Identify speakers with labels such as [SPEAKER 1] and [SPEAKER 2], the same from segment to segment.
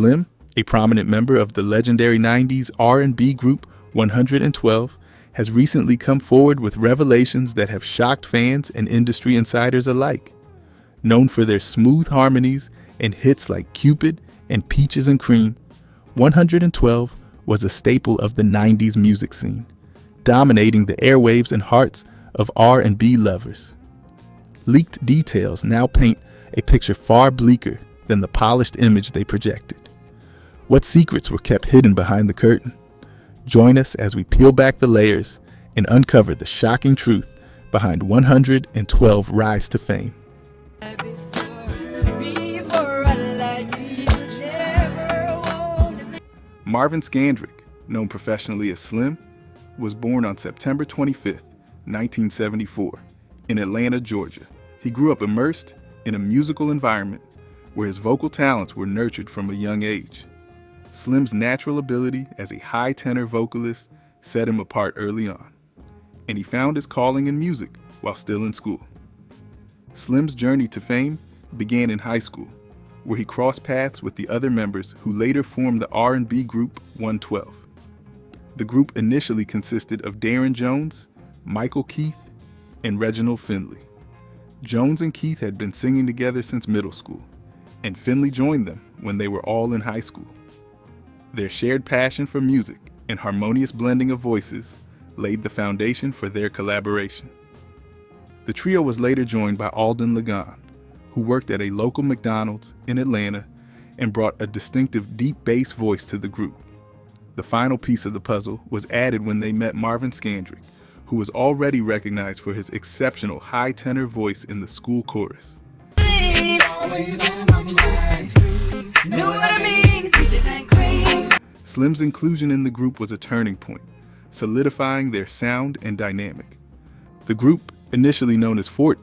[SPEAKER 1] Slim, a prominent member of the legendary 90s R&B group 112, has recently come forward with revelations that have shocked fans and industry insiders alike. Known for their smooth harmonies and hits like Cupid and Peaches and Cream, 112 was a staple of the 90s music scene, dominating the airwaves and hearts of R&B lovers. Leaked details now paint a picture far bleaker than the polished image they projected. What secrets were kept hidden behind the curtain? Join us as we peel back the layers and uncover the shocking truth behind 112's rise to fame. Marvin Skandrick, known professionally as Slim, was born on September 25, 1974, in Atlanta, Georgia. He grew up immersed in a musical environment where his vocal talents were nurtured from a young age. Slim's natural ability as a high tenor vocalist set him apart early on, and he found his calling in music while still in school. Slim's journey to fame began in high school, where he crossed paths with the other members who later formed the R&B group 112. The group initially consisted of Darren Jones, Michael Keith, and Reginald Finley. Jones and Keith had been singing together since middle school, and Finley joined them when they were all in high school. Their shared passion for music and harmonious blending of voices laid the foundation for their collaboration. The trio was later joined by Alden Ligon, who worked at a local McDonald's in Atlanta and brought a distinctive deep bass voice to the group. The final piece of the puzzle was added when they met Marvin Skandrick, who was already recognized for his exceptional high tenor voice in the school chorus. Slim's inclusion in the group was a turning point, solidifying their sound and dynamic. The group, initially known as Fort,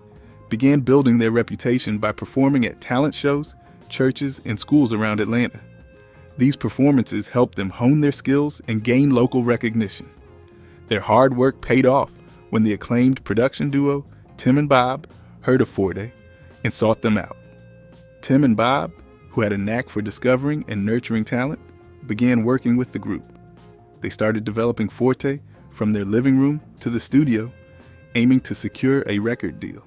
[SPEAKER 1] began building their reputation by performing at talent shows, churches, and schools around Atlanta. These performances helped them hone their skills and gain local recognition. Their hard work paid off when the acclaimed production duo Tim and Bob heard of Forte and sought them out. Tim and Bob, who had a knack for discovering and nurturing talent, began working with the group. They started developing Forte from their living room to the studio, aiming to secure a record deal.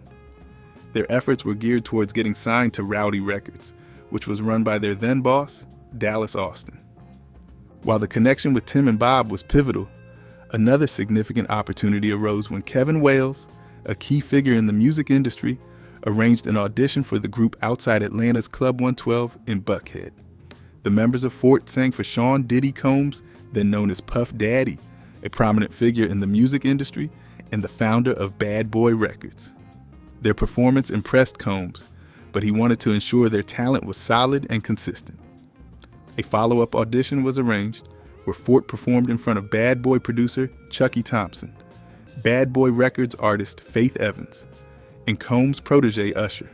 [SPEAKER 1] Their efforts were geared towards getting signed to Rowdy Records, which was run by their then boss, Dallas Austin. While the connection with Tim and Bob was pivotal, another significant opportunity arose when Kevin Wales, a key figure in the music industry, arranged an audition for the group outside Atlanta's Club 112 in Buckhead. The members of Fort sang for Sean Diddy Combs, then known as Puff Daddy, a prominent figure in the music industry and the founder of Bad Boy Records. Their performance impressed Combs, but he wanted to ensure their talent was solid and consistent. A follow-up audition was arranged, where Fort performed in front of Bad Boy producer Chucky Thompson, Bad Boy Records artist Faith Evans, and Combs' protege Usher.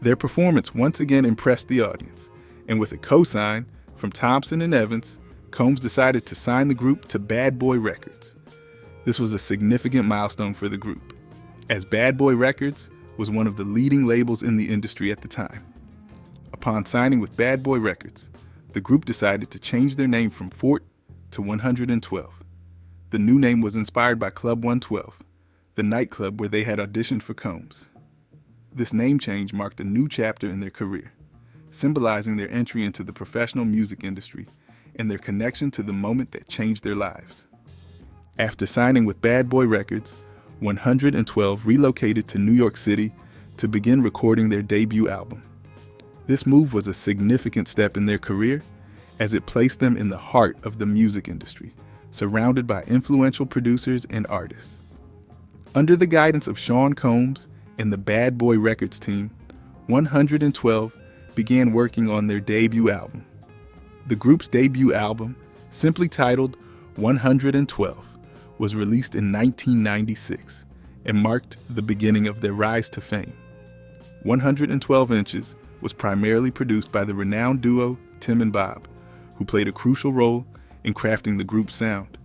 [SPEAKER 1] Their performance once again impressed the audience, and with a co-sign from Thompson and Evans, Combs decided to sign the group to Bad Boy Records. This was a significant milestone for the group, as Bad Boy Records was one of the leading labels in the industry at the time. Upon signing with Bad Boy Records, the group decided to change their name from Fort to 112. The new name was inspired by Club 112, the nightclub where they had auditioned for Combs. This name change marked a new chapter in their career, symbolizing their entry into the professional music industry and their connection to the moment that changed their lives. After signing with Bad Boy Records, 112 relocated to New York City to begin recording their debut album. This move was a significant step in their career, as it placed them in the heart of the music industry, surrounded by influential producers and artists. Under the guidance of Sean Combs and the Bad Boy Records team, 112 began working on their debut album. The group's debut album, simply titled 112, was released in 1996 and marked the beginning of their rise to fame. 112 Inches was primarily produced by the renowned duo Tim and Bob, who played a crucial role in crafting the group's sound.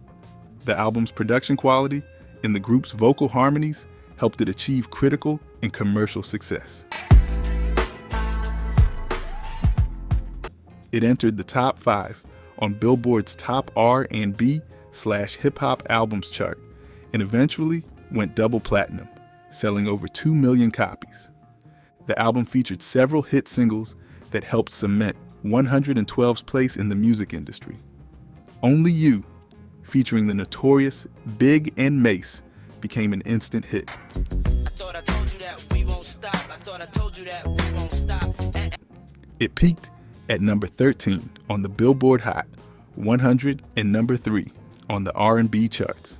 [SPEAKER 1] The album's production quality and the group's vocal harmonies helped it achieve critical and commercial success. It entered the top 5 on Billboard's top R&B/hip hop albums chart and eventually went double platinum, selling over 2 million copies. The album featured several hit singles that helped cement 112's place in the music industry. Only You, featuring the notorious Big and Mace, became an instant hit. It peaked at number 13 on the Billboard Hot 100 and number 3 on the R&B charts.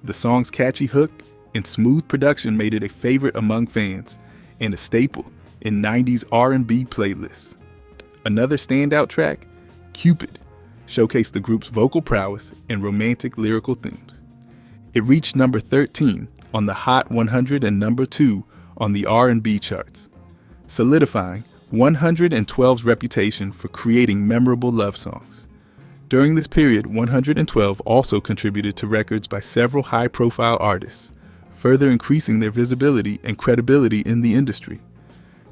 [SPEAKER 1] The song's catchy hook and smooth production made it a favorite among fans and a staple in 90s R&B playlists. Another standout track, Cupid, showcased the group's vocal prowess and romantic lyrical themes. It reached number 13 on the Hot 100 and number 2 on the R&B charts, solidifying 112's reputation for creating memorable love songs. During this period, 112 also contributed to records by several high-profile artists, further increasing their visibility and credibility in the industry.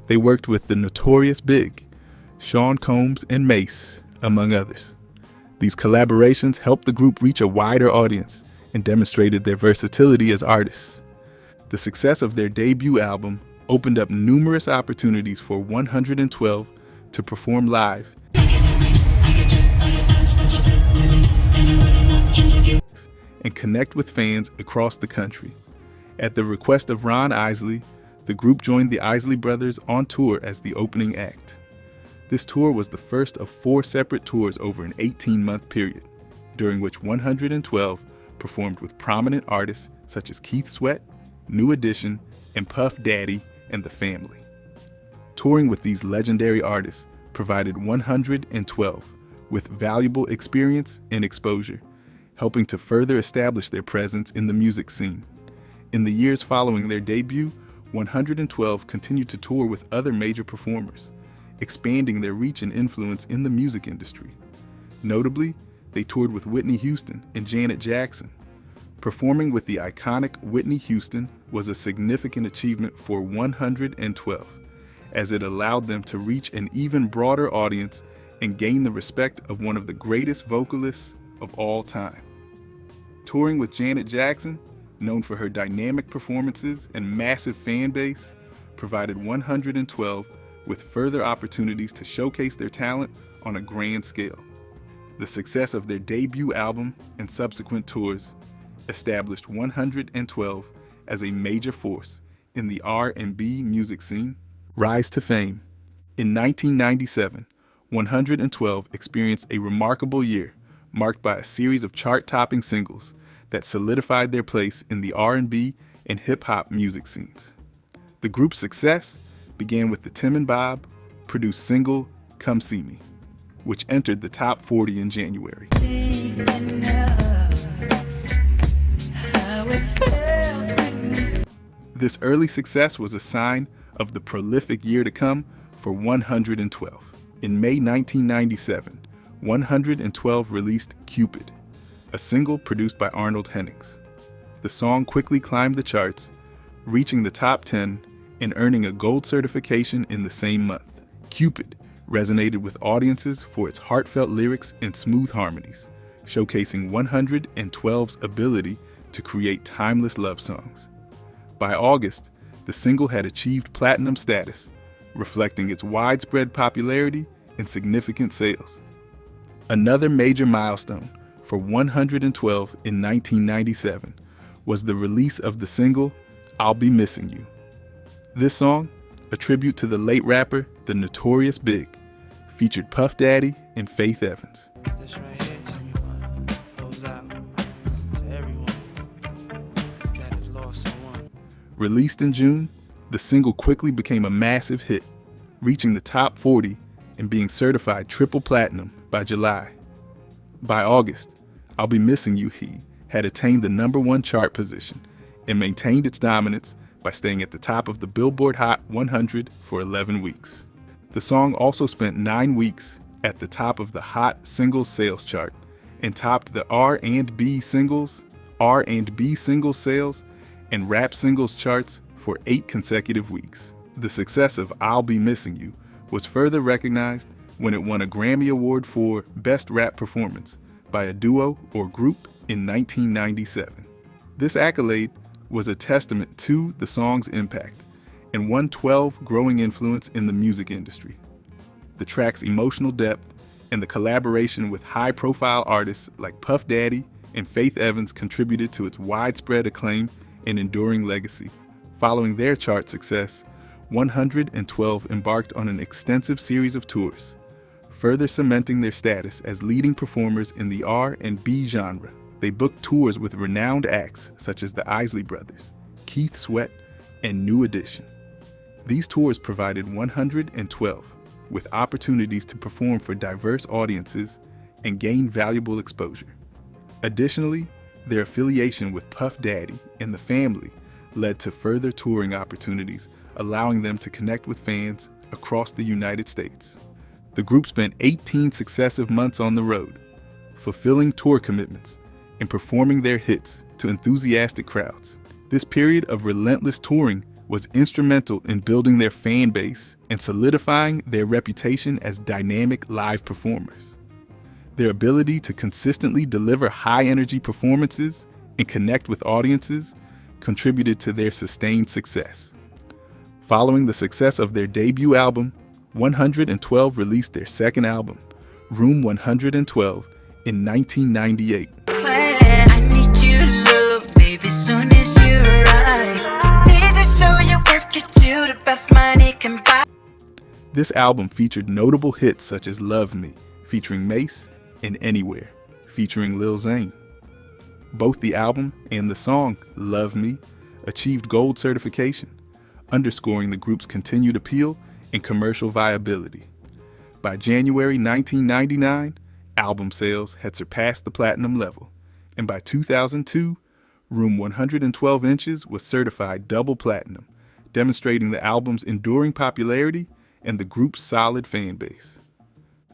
[SPEAKER 1] They worked with the notorious Big, Sean Combs, and Mace, among others. These collaborations helped the group reach a wider audience and demonstrated their versatility as artists. The success of their debut album opened up numerous opportunities for 112 to perform live and connect with fans across the country. At the request of Ron Isley, the group joined the Isley Brothers on tour as the opening act. This tour was the first of 4 separate tours over an 18-month period, during which 112 performed with prominent artists such as Keith Sweat, New Edition, and Puff Daddy and the Family. Touring with these legendary artists provided 112 with valuable experience and exposure, helping to further establish their presence in the music scene. In the years following their debut, 112 continued to tour with other major performers, expanding their reach and influence in the music industry. Notably, they toured with Whitney Houston and Janet Jackson. Performing with the iconic Whitney Houston was a significant achievement for 112, as it allowed them to reach an even broader audience and gain the respect of one of the greatest vocalists of all time. Touring with Janet Jackson, known for her dynamic performances and massive fan base, provided 112 with further opportunities to showcase their talent on a grand scale. The success of their debut album and subsequent tours established 112 as a major force in the R&B music scene. Rise to fame. In 1997, 112 experienced a remarkable year marked by a series of chart-topping singles that solidified their place in the R&B and hip-hop music scenes. The group's success began with the Tim and Bob produced single Come See Me, which entered the top 40 in January. This early success was a sign of the prolific year to come for 112. In May 1997, 112 released Cupid, a single produced by Arnold Hennings. The song quickly climbed the charts, reaching the top 10 and earning a gold certification in the same month. Cupid resonated with audiences for its heartfelt lyrics and smooth harmonies, showcasing 112's ability to create timeless love songs. By August, the single had achieved platinum status, reflecting its widespread popularity and significant sales. Another major milestone for 112 in 1997 was the release of the single I'll Be Missing You. This song, a tribute to the late rapper The Notorious Big, featured Puff Daddy and Faith Evans.
[SPEAKER 2] This right here, tell me what goes out to everyone that has lost someone.
[SPEAKER 1] Released in June, the single quickly became a massive hit, reaching the top 40 and being certified triple platinum by July. By August, I'll Be Missing You had attained the #1 chart position and maintained its dominance by staying at the top of the Billboard Hot 100 for 11 weeks. The song also spent 9 weeks at the top of the Hot Singles Sales chart and topped the R&B singles sales, and rap singles charts for 8 consecutive weeks. The success of I'll Be Missing You was further recognized when it won a Grammy Award for Best Rap Performance by a duo or group in 1997. This accolade was a testament to the song's impact and won 12 growing influence in the music industry. The track's emotional depth and the collaboration with high-profile artists like Puff Daddy and Faith Evans contributed to its widespread acclaim and enduring legacy. Following their chart success, 112 embarked on an extensive series of tours, further cementing their status as leading performers in the R&B genre. They booked tours with renowned acts such as the Isley Brothers, Keith Sweat, and New Edition. These tours provided 112 with opportunities to perform for diverse audiences and gain valuable exposure. Additionally, their affiliation with Puff Daddy and the family led to further touring opportunities, allowing them to connect with fans across the United States. The group spent 18 successive months on the road, fulfilling tour commitments and performing their hits to enthusiastic crowds. This period of relentless touring was instrumental in building their fan base and solidifying their reputation as dynamic live performers. Their ability to consistently deliver high-energy performances and connect with audiences contributed to their sustained success. Following the success of their debut album, 112 released their second album, Room 112, in 1998.
[SPEAKER 3] I need you to love, baby, soon as you arrive. Need to show you work, you do the best money can buy.
[SPEAKER 1] This album featured notable hits such as Love Me, featuring Mace, and Anywhere, featuring Lil Zane. Both the album and the song, Love Me, achieved gold certification, underscoring the group's continued appeal and commercial viability. By January 1999, album sales had surpassed the platinum level, and by 2002, Room 112 Inches was certified double platinum, demonstrating the album's enduring popularity and the group's solid fan base.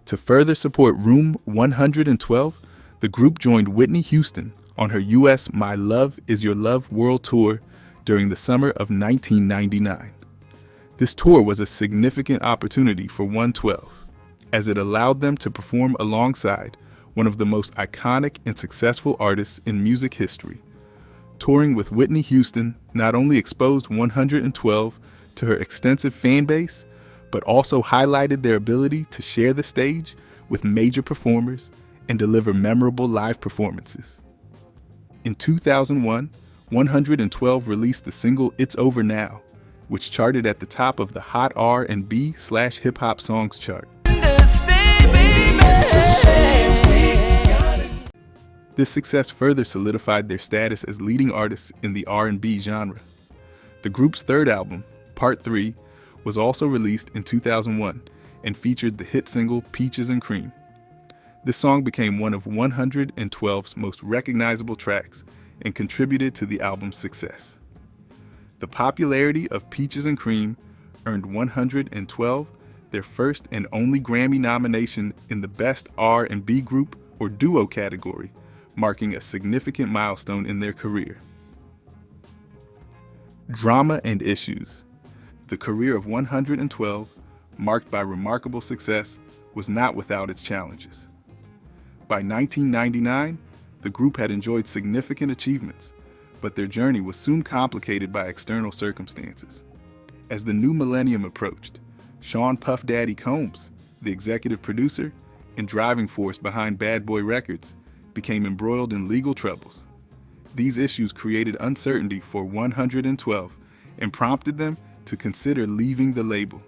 [SPEAKER 1] To further support Room 112, the group joined Whitney Houston on her U.S. My Love Is Your Love World Tour during the summer of 1999. This tour was a significant opportunity for 112, as it allowed them to perform alongside one of the most iconic and successful artists in music history. Touring with Whitney Houston not only exposed 112 to her extensive fan base, but also highlighted their ability to share the stage with major performers and deliver memorable live performances. In 2001, 112 released the single It's Over Now, which charted at the top of the Hot R&B/Hip Hop Songs chart. This success further solidified their status as leading artists in the R&B genre. The group's third album, Part 3, was also released in 2001 and featured the hit single Peaches and Cream. This song became one of 112's most recognizable tracks and contributed to the album's success. The popularity of Peaches and Cream earned 112 their first and only Grammy nomination in the Best R&B Group or Duo category, marking a significant milestone in their career. Drama and issues. The career of 112, marked by remarkable success, was not without its challenges. By 1999, the group had enjoyed significant achievements, but their journey was soon complicated by external circumstances. As the new millennium approached, Sean Puff Daddy Combs, the executive producer and driving force behind Bad Boy Records, became embroiled in legal troubles. These issues created uncertainty for 112 and prompted them to consider leaving the label.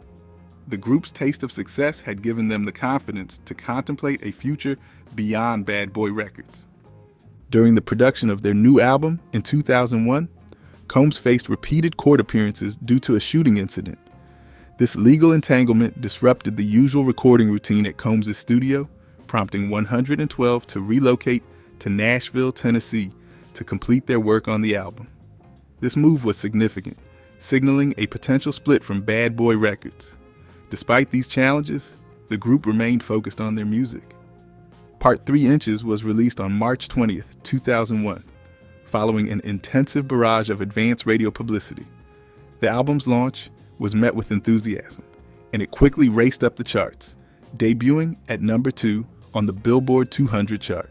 [SPEAKER 1] The group's taste of success had given them the confidence to contemplate a future beyond Bad Boy Records. During the production of their new album in 2001, Combs faced repeated court appearances due to a shooting incident. This legal entanglement disrupted the usual recording routine at Combs' studio, prompting 112 to relocate to Nashville, Tennessee, to complete their work on the album. This move was significant, signaling a potential split from Bad Boy Records. Despite these challenges, the group remained focused on their music. Part 3 Inches was released on March 20th, 2001, following an intensive barrage of advance radio publicity. The album's launch was met with enthusiasm, and it quickly raced up the charts, debuting at number 2 on the Billboard 200 chart.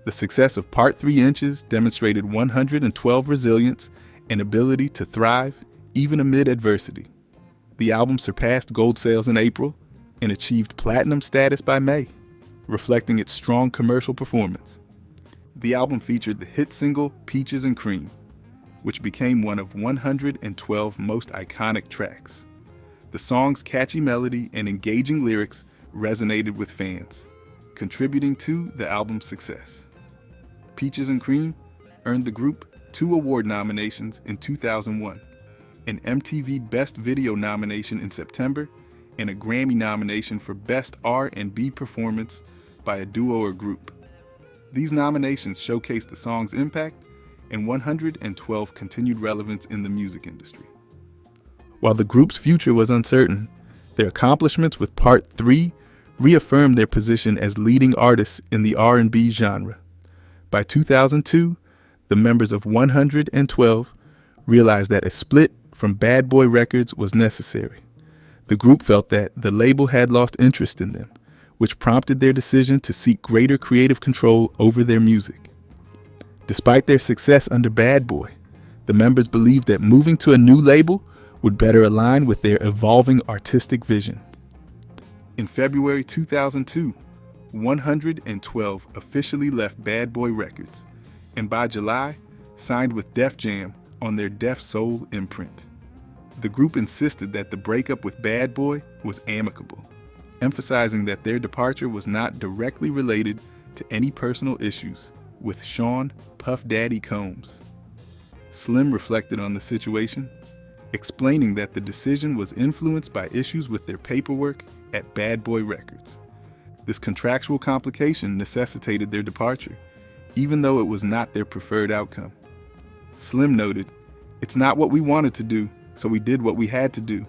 [SPEAKER 1] The success of Part 3 Inches demonstrated 112 resilience and ability to thrive even amid adversity. The album surpassed gold sales in April and achieved platinum status by May, reflecting its strong commercial performance. The album featured the hit single Peaches and Cream, which became one of 112 most iconic tracks. The song's catchy melody and engaging lyrics resonated with fans, contributing to the album's success. Peaches and Cream earned the group 2 award nominations in 2001, an MTV Best Video nomination in September, and a Grammy nomination for Best R&B Performance by a Duo or Group. These nominations showcased the song's impact and 112 continued relevance in the music industry. While the group's future was uncertain, their accomplishments with Part 3 reaffirmed their position as leading artists in the R&B genre. By 2002, the members of 112 realized that a split from Bad Boy Records was necessary. The group felt that the label had lost interest in them, which prompted their decision to seek greater creative control over their music. Despite their success under Bad Boy, the members believed that moving to a new label would better align with their evolving artistic vision. In February 2002, 112 officially left Bad Boy Records, and by July, signed with Def Jam on their Def Soul imprint. The group insisted that the breakup with Bad Boy was amicable, emphasizing that their departure was not directly related to any personal issues with Sean Puff Daddy Combs. Slim reflected on the situation, explaining that the decision was influenced by issues with their paperwork at Bad Boy Records. This contractual complication necessitated their departure, even though it was not their preferred outcome. Slim noted, "It's not what we wanted to do, so we did what we had to do,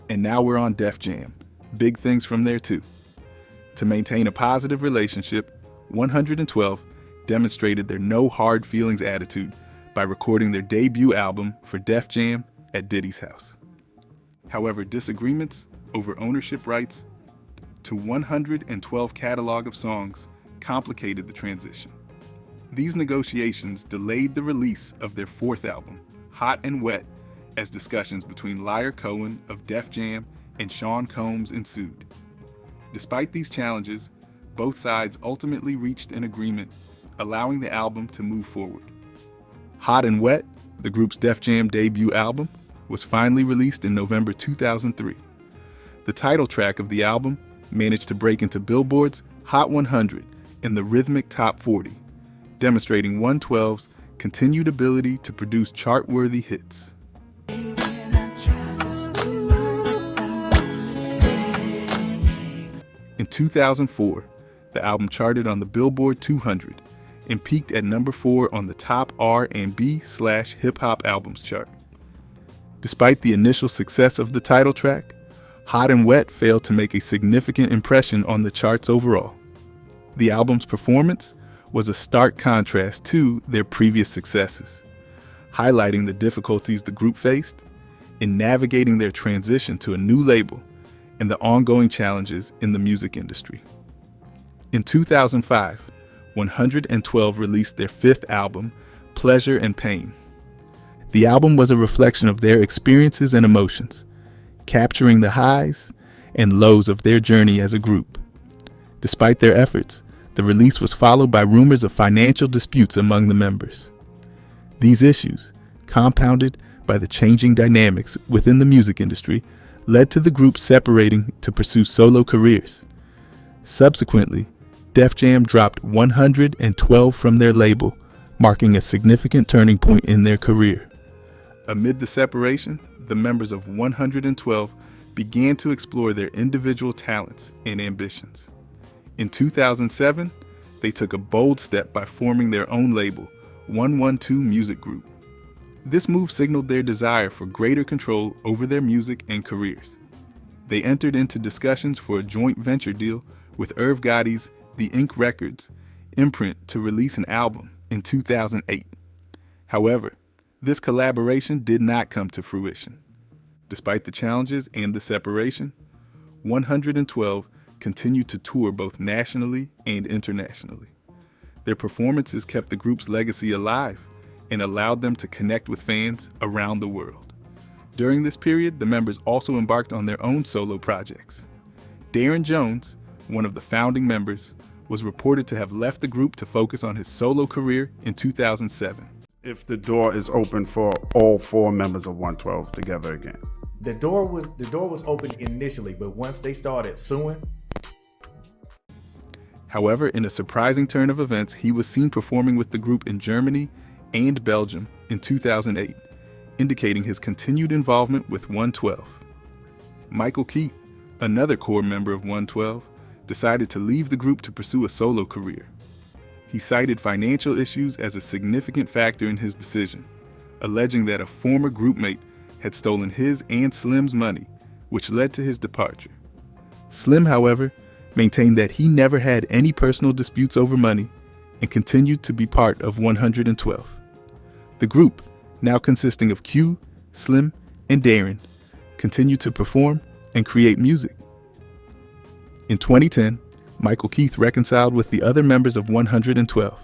[SPEAKER 1] and now we're on Def Jam. Big things from there too." To maintain a positive relationship, 112 demonstrated their no hard feelings attitude by recording their debut album for Def Jam at Diddy's house. However, disagreements over ownership rights to 112 catalog of songs complicated the transition. These negotiations delayed the release of their 4th album, Hot and Wet, as discussions between Liar Cohen of Def Jam and Sean Combs ensued. Despite these challenges, both sides ultimately reached an agreement, allowing the album to move forward. Hot and Wet, the group's Def Jam debut album, was finally released in November 2003. The title track of the album managed to break into Billboard's Hot 100 in the rhythmic Top 40, demonstrating 112's continued ability to produce chart-worthy hits. In 2004, the album charted on the Billboard 200 and peaked at number 4 on the top R&B/hip hop albums chart. Despite the initial success of the title track, Hot and Wet failed to make a significant impression on the charts overall. The album's performance was a stark contrast to their previous successes, highlighting the difficulties the group faced in navigating their transition to a new label and the ongoing challenges in the music industry. In 2005, 112 released their 5th album, Pleasure and Pain. The album was a reflection of their experiences and emotions, capturing the highs and lows of their journey as a group. Despite their efforts, the release was followed by rumors of financial disputes among the members. These issues, compounded by the changing dynamics within the music industry, led to the group separating to pursue solo careers. Subsequently, Def Jam dropped 112 from their label, marking a significant turning point in their career. Amid the separation, the members of 112 began to explore their individual talents and ambitions. In 2007, they took a bold step by forming their own label, 112 Music Group. This move signaled their desire for greater control over their music and careers. They entered into discussions for a joint venture deal with Irv Gotti's The Ink Records imprint to release an album in 2008. However, this collaboration did not come to fruition. Despite the challenges and the separation, 112 continued to tour both nationally and internationally. Their performances kept the group's legacy alive and allowed them to connect with fans around the world. During this period, the members also embarked on their own solo projects. Darren Jones, one of the founding members, was reported to have left the group to focus on his solo career in 2007.
[SPEAKER 4] If the door is open for all 4 members of 112 together again.
[SPEAKER 5] The door was open initially, but once they started suing.
[SPEAKER 1] However, in a surprising turn of events, he was seen performing with the group in Germany and Belgium in 2008, indicating his continued involvement with 112. Michael Keith, another core member of 112, decided to leave the group to pursue a solo career. He cited financial issues as a significant factor in his decision, alleging that a former groupmate had stolen his and Slim's money, which led to his departure. Slim, however, maintained that he never had any personal disputes over money and continued to be part of 112. The group, now consisting of Q, Slim, and Darren, continued to perform and create music. In 2010, Michael Keith reconciled with the other members of 112,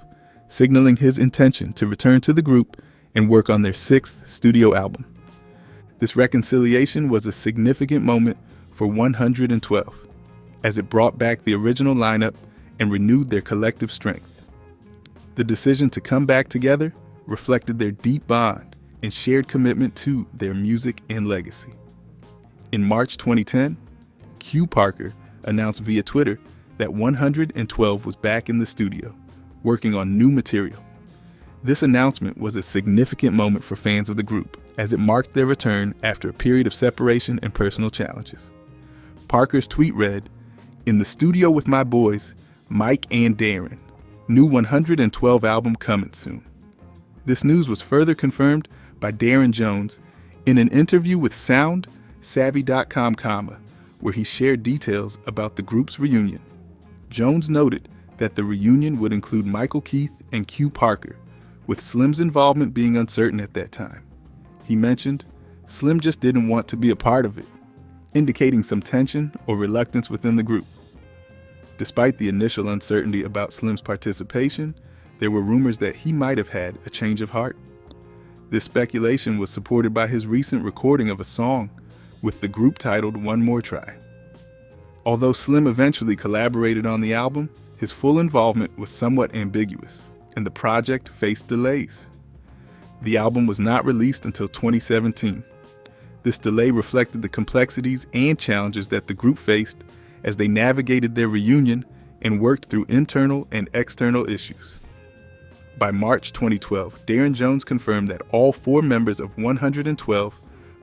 [SPEAKER 1] signaling his intention to return to the group and work on their 6th studio album. This reconciliation was a significant moment for 112, as it brought back the original lineup and renewed their collective strength. The decision to come back together reflected their deep bond and shared commitment to their music and legacy. In March 2010, Q Parker announced via Twitter that 112 was back in the studio, working on new material. This announcement was a significant moment for fans of the group, as it marked their return after a period of separation and personal challenges. Parker's tweet read, "In the studio with my boys, Mike and Darren. New 112 album coming soon." This news was further confirmed by Darren Jones in an interview with SoundSavvy.com, where he shared details about the group's reunion. Jones noted that the reunion would include Michael Keith and Q Parker, with Slim's involvement being uncertain at that time. He mentioned, Slim just didn't want to be a part of it, indicating some tension or reluctance within the group. Despite the initial uncertainty about Slim's participation, there were rumors that he might have had a change of heart. This speculation was supported by his recent recording of a song with the group titled One More Try. Although Slim eventually collaborated on the album, his full involvement was somewhat ambiguous, and the project faced delays. The album was not released until 2017. This delay reflected the complexities and challenges that the group faced as they navigated their reunion and worked through internal and external issues. By March 2012, Darren Jones confirmed that all 4 members of 112,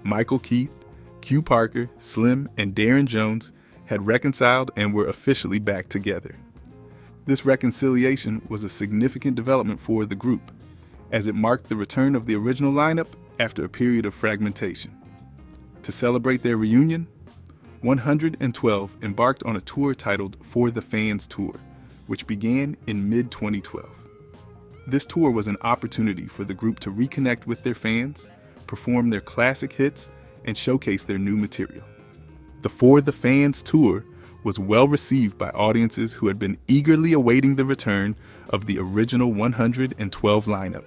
[SPEAKER 1] Michael Keith, Q Parker, Slim, and Darren Jones, had reconciled and were officially back together. This reconciliation was a significant development for the group, as it marked the return of the original lineup after a period of fragmentation. To celebrate their reunion, 112 embarked on a tour titled For the Fans Tour, which began in mid-2012. This tour was an opportunity for the group to reconnect with their fans, perform their classic hits, and showcase their new material. The For the Fans Tour was well received by audiences who had been eagerly awaiting the return of the original 112 lineup.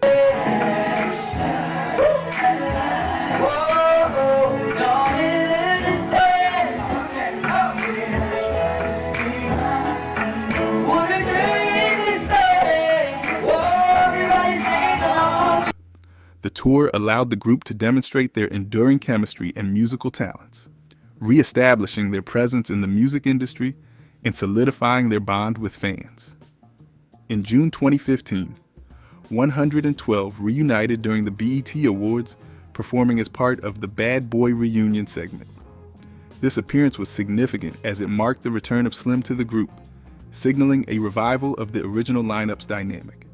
[SPEAKER 1] The tour allowed the group to demonstrate their enduring chemistry and musical talents, re-establishing their presence in the music industry and solidifying their bond with fans. In June 2015, 112 reunited during the BET Awards, performing as part of the Bad Boy Reunion segment. This appearance was significant as it marked the return of Slim to the group, signaling a revival of the original lineup's dynamic.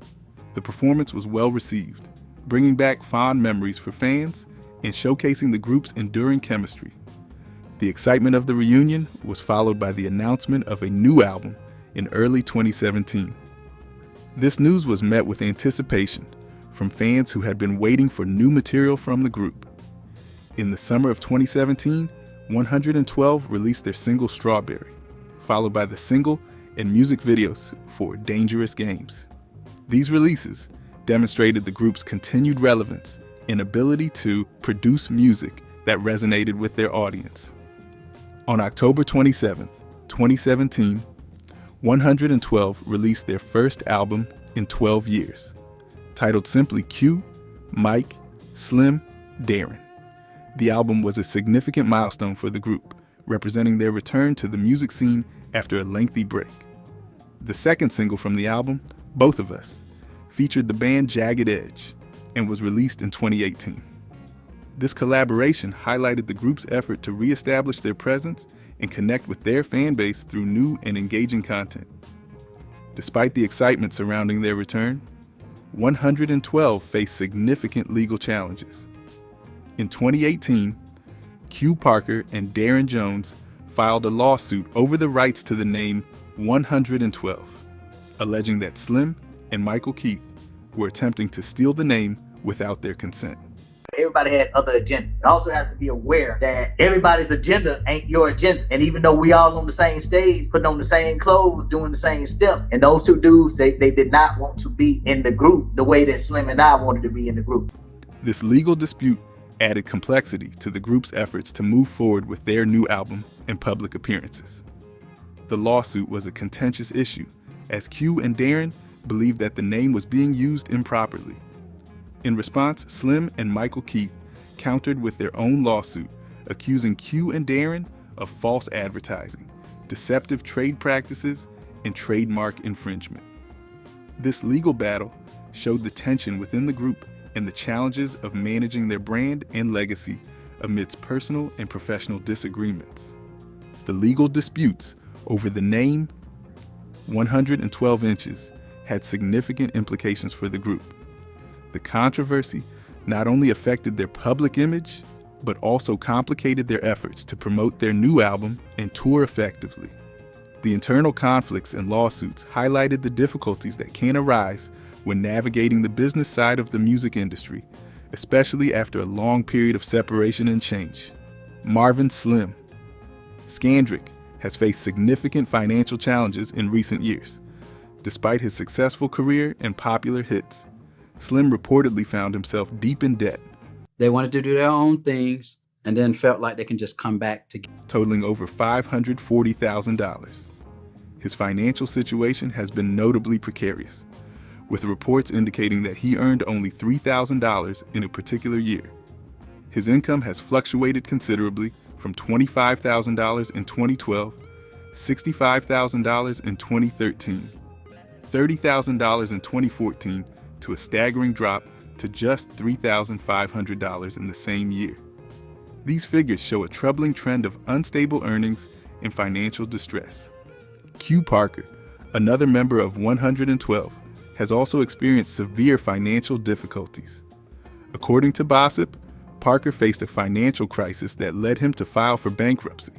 [SPEAKER 1] The performance was well received, bringing back fond memories for fans and showcasing the group's enduring chemistry. The excitement of the reunion was followed by the announcement of a new album in early 2017. This news was met with anticipation from fans who had been waiting for new material from the group. In the summer of 2017, 112 released their single Strawberry, followed by the single and music videos for Dangerous Games. These releases demonstrated the group's continued relevance and ability to produce music that resonated with their audience. On October 27, 2017, 112 released their first album in 12 years, titled simply Q, Mike, Slim, Darren. The album was a significant milestone for the group, representing their return to the music scene after a lengthy break. The second single from the album, Both of Us, featured the band Jagged Edge and was released in 2018. This collaboration highlighted the group's effort to reestablish their presence and connect with their fan base through new and engaging content. Despite the excitement surrounding their return, 112 faced significant legal challenges. In 2018, Q Parker and Darren Jones filed a lawsuit over the rights to the name 112, alleging that Slim and Michael Keith were attempting to steal the name without their consent.
[SPEAKER 6] Everybody had other agendas. You also have to be aware that everybody's agenda ain't your agenda. And even though we all on the same stage, putting on the same clothes, doing the same stuff, and those two dudes, they did not want to be in the group the way that Slim and I wanted to be in the group.
[SPEAKER 1] This legal dispute added complexity to the group's efforts to move forward with their new album and public appearances. The lawsuit was a contentious issue, as Q and Darren believed that the name was being used improperly. In response, Slim and Michael Keith countered with their own lawsuit, accusing Q and Darren of false advertising, deceptive trade practices, and trademark infringement. This legal battle showed the tension within the group and the challenges of managing their brand and legacy amidst personal and professional disagreements. The legal disputes over the name 112 Inches had significant implications for the group. The controversy not only affected their public image, but also complicated their efforts to promote their new album and tour effectively. The internal conflicts and lawsuits highlighted the difficulties that can arise when navigating the business side of the music industry, especially after a long period of separation and change. Marvin Slim Scandrick has faced significant financial challenges in recent years. Despite his successful career and popular hits, Slim reportedly found himself deep in debt.
[SPEAKER 7] They wanted to do their own things and then felt like they can just come back together.
[SPEAKER 1] Totaling over $540,000. His financial situation has been notably precarious, with reports indicating that he earned only $3,000 in a particular year. His income has fluctuated considerably from $25,000 in 2012, $65,000 in 2013, $30,000 in 2014, to a staggering drop to just $3,500 in the same year. These figures show a troubling trend of unstable earnings and financial distress. Q Parker, another member of 112, has also experienced severe financial difficulties. According to Gossip, Parker faced a financial crisis that led him to file for bankruptcy.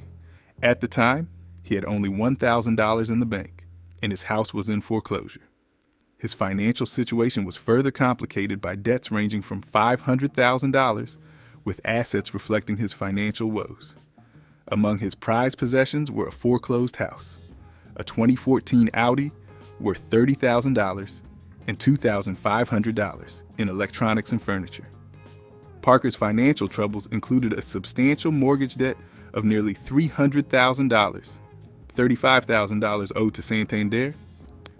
[SPEAKER 1] At the time, he had only $1,000 in the bank, and his house was in foreclosure. His financial situation was further complicated by debts ranging from $500,000, with assets reflecting his financial woes. Among his prized possessions were a foreclosed house, a 2014 Audi worth $30,000, and $2,500 in electronics and furniture. Parker's financial troubles included a substantial mortgage debt of nearly $300,000, $35,000 owed to Santander,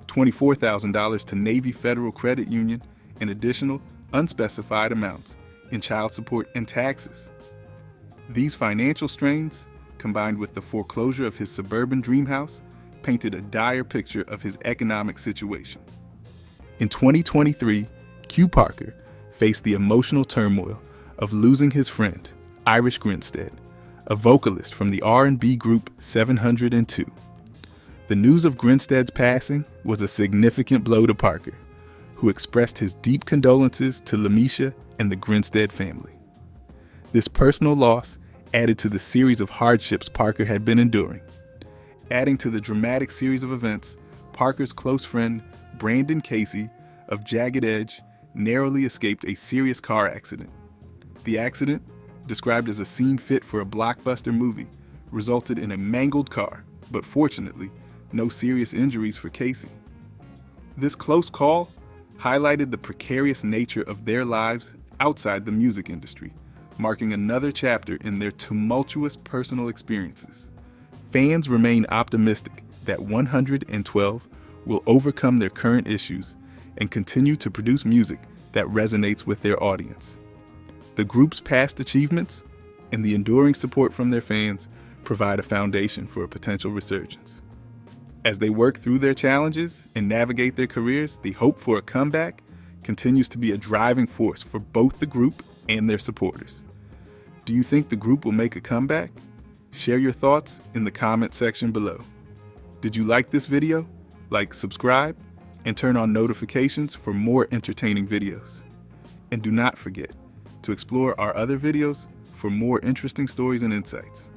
[SPEAKER 1] $24,000 to Navy Federal Credit Union, and additional unspecified amounts in child support and taxes. These financial strains, combined with the foreclosure of his suburban dream house, painted a dire picture of his economic situation. In 2023, Q Parker faced the emotional turmoil of losing his friend, Irish Grinstead, a vocalist from the R&B group 702. The news of Grinstead's passing was a significant blow to Parker, who expressed his deep condolences to Lamisha and the Grinstead family. This personal loss added to the series of hardships Parker had been enduring. Adding to the dramatic series of events, Parker's close friend, Brandon Casey of Jagged Edge, narrowly escaped a serious car accident. The accident, described as a scene fit for a blockbuster movie, resulted in a mangled car, but fortunately, no serious injuries for Casey. This close call highlighted the precarious nature of their lives outside the music industry, marking another chapter in their tumultuous personal experiences. Fans remain optimistic that 112 will overcome their current issues and continue to produce music that resonates with their audience. The group's past achievements and the enduring support from their fans provide a foundation for a potential resurgence. As they work through their challenges and navigate their careers, the hope for a comeback continues to be a driving force for both the group and their supporters. Do you think the group will make a comeback? Share your thoughts in the comment section below. Did you like this video? Like, subscribe, and turn on notifications for more entertaining videos. And do not forget to explore our other videos for more interesting stories and insights.